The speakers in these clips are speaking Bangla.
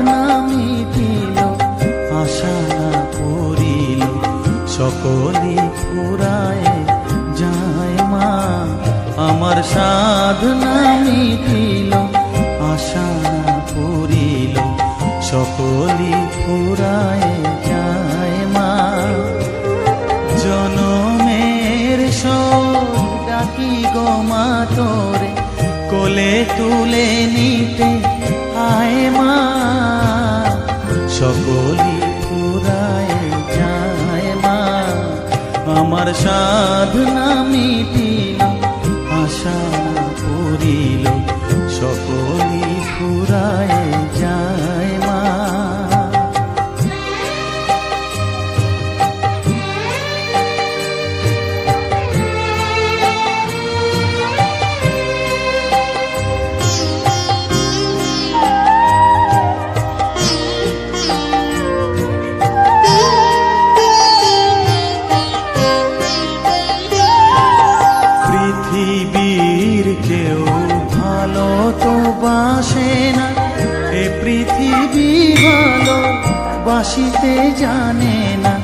না মিটিল, আশা না পুরিল, সকলই ফুরায় যায় মা। আমার সাধনা মিটিল, আশা না পুরিল, সকলই ফুরায় যায় মা। জনমের শোক ডাকি গো মা তোরে, কোলে তুলে নিতে আয় মা। সকলই ফুরায় যায় মা। আমার সাধনা মিটিল, আশা পুরিল, সকলই ফুরায় যায় মা। পৃথিবীর কেউ ভালো তো বাসে না, এ পৃথিবী ভালো বাসিতে জানে না।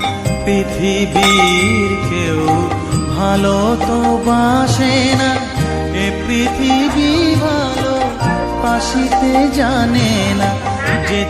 পৃথিবীর কেউ ভালো তো বাসে না, এ পৃথিবী ভালো বাসিতে জানে না। যে